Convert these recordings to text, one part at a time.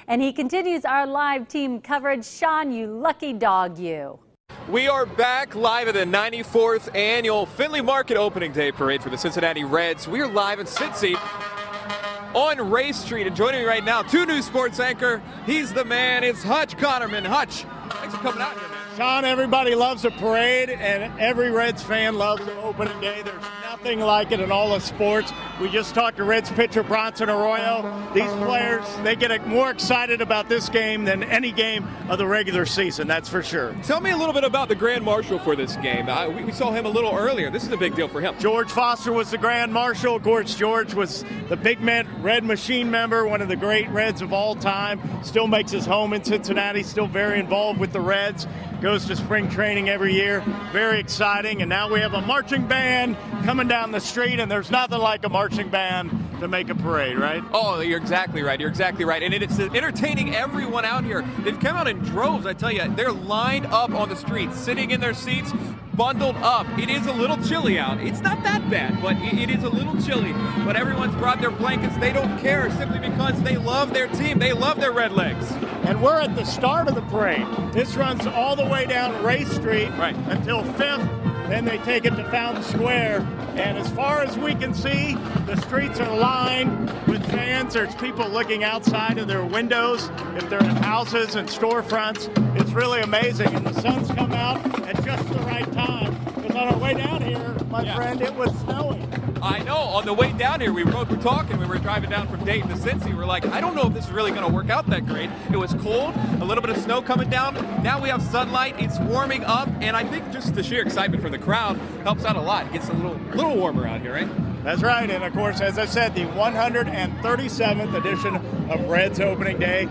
And he continues our live team coverage. Sean, you lucky dog, you. We are back live at the 94th annual Findlay Market Opening Day Parade for the Cincinnati Reds. We are live in Cincy on Ray Street, and joining me right now, 2 News Sports anchor. He's the man. It's Hutch Connerman. Hutch, thanks for coming out here, man. Sean, everybody loves a parade, and every Reds fan loves the opening day. There's nothing like it in all of sports. We just talked to Reds pitcher Bronson Arroyo. These players, they get more excited about this game than any game of the regular season, that's for sure. Tell me a little bit about the Grand Marshal for this game. We saw him a little earlier. This is a big deal for him. George Foster was the Grand Marshal. Of course, George was the Big Mint Red Machine member, one of the great Reds of all time. Still makes his home in Cincinnati, still very involved with the Reds. Goes to spring training every year. Very exciting. And now we have a marching band coming down the street, and there's nothing like a marching band to make a parade, right? Oh, you're exactly right. You're exactly right. And it's entertaining everyone out here. They've come out in droves, I tell you. They're lined up on the streets, sitting in their seats, bundled up. It is a little chilly out. It's not that bad, but it is a little chilly. But everyone's brought their blankets. They don't care, simply because they love their team. They love their Red Legs. And we're at the start of the parade. This runs all the way down Ray Street until 5th. Then they take it to Fountain Square. And as far as we can see, the streets are lined with fans. There's people looking outside of their windows if they're in houses and storefronts. It's really amazing. And the sun's come out at just the right time. Because on our way down here, my friend, it was snowing. I know. On the way down here, we both were talking. We were driving down from Dayton to Cincy. We're like, I don't know if this is really going to work out that great. It was cold, a little bit of snow coming down. Now we have sunlight. It's warming up, and I think just the sheer excitement from the crowd helps out a lot. It gets a little warmer out here, right? That's right. And of course, as I said, the 137th edition of Reds Opening Day.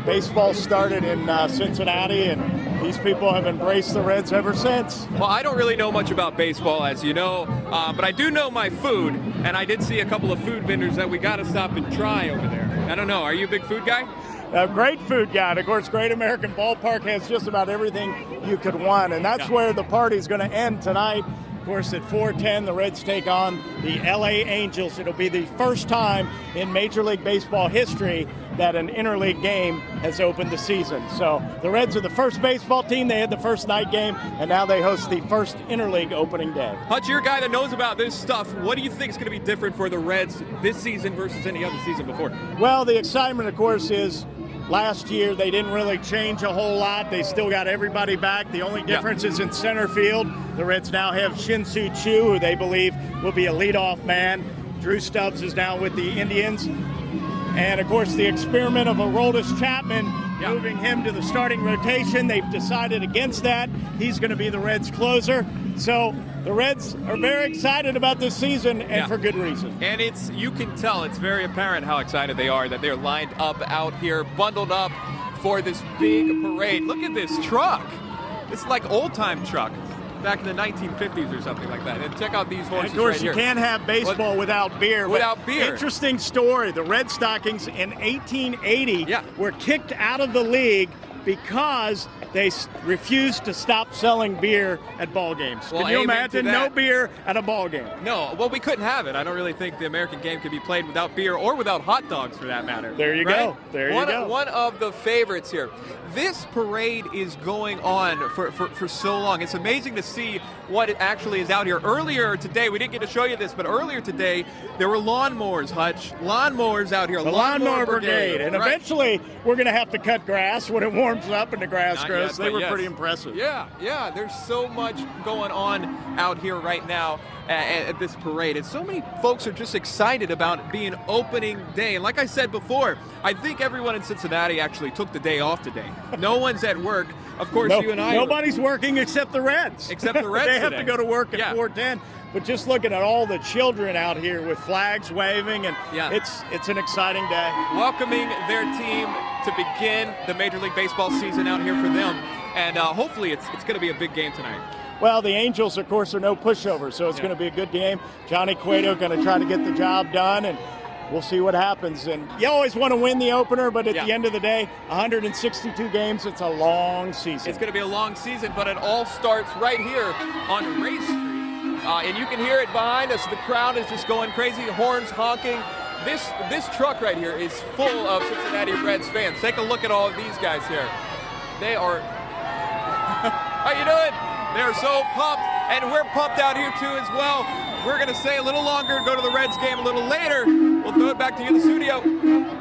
Baseball started in Cincinnati, and these people have embraced the Reds ever since. Well, I don't really know much about baseball, as you know, but I do know my food, and I did see a couple of food vendors that we got to stop and try over there. I don't know. Are you a big food guy? A great food guy. And of course, Great American Ballpark has just about everything you could want, and that's where the party's going to end tonight. Of course, at 4:10, the Reds take on the LA Angels. It'll be the first time in Major League Baseball history that an interleague game has opened the season. So the Reds are the first baseball team. They had the first night game, and now they host the first interleague opening day. Hutch, you're a guy that knows about this stuff. What do you think is going to be different for the Reds this season versus any other season before? Well, the excitement, of course, is last year they didn't really change a whole lot. They still got everybody back. The only difference is in center field. The Reds now have Shin-Soo Choo, who they believe will be a leadoff man. Drew Stubbs is now with the Indians. And, of course, the experiment of Aroldis Chapman, moving him to the starting rotation. They've decided against that. He's going to be the Reds' closer. So the Reds are very excited about this season, and for good reason. And you can tell, it's very apparent how excited they are that they're lined up out here, bundled up for this big parade. Look at this truck. It's like old-time truck back in the 1950s or something like that. And check out these horses. And of course, right here. You can't have baseball without beer. Without beer. Interesting story. The Red Stockings in 1880 were kicked out of the league because they refused to stop selling beer at ball games. Well, can you imagine no beer at a ball game? No. Well, we couldn't have it. I don't really think the American game could be played without beer or without hot dogs, for that matter. There you go. There you go. One of the favorites here. This parade is going on for so long. It's amazing to see what it actually is out here. Earlier today, we didn't get to show you this, but earlier today, there were lawnmowers, Hutch. Lawnmowers out here. The Lawnmower Brigade. And eventually, we're going to have to cut grass when it warms up and the grass grows. They were pretty impressive. Yeah. There's so much going on out here right now at this parade. And so many folks are just excited about it being opening day. And like I said before, I think everyone in Cincinnati actually took the day off today. No one's at work. Of course, you and I. Nobody's working except the Reds. Except the Reds They have to go to work at 4:10. But just looking at all the children out here with flags waving, and it's an exciting day. Welcoming their team to begin the Major League Baseball season out here for them. And hopefully it's going to be a big game tonight. Well, the Angels, of course, are no pushovers, so it's going to be a good game. Johnny Cueto going to try to get the job done, and we'll see what happens. And you always want to win the opener, but at the end of the day, 162 games, it's a long season. It's going to be a long season, but it all starts right here on Ray Street. And you can hear it behind us. The crowd is just going crazy, horns honking. This truck right here is full of Cincinnati Reds fans. Take a look at all of these guys here. They are, how you doing? They're so pumped, and we're pumped out here too as well. We're gonna stay a little longer, go to the Reds game a little later. We'll throw it back to you in the studio.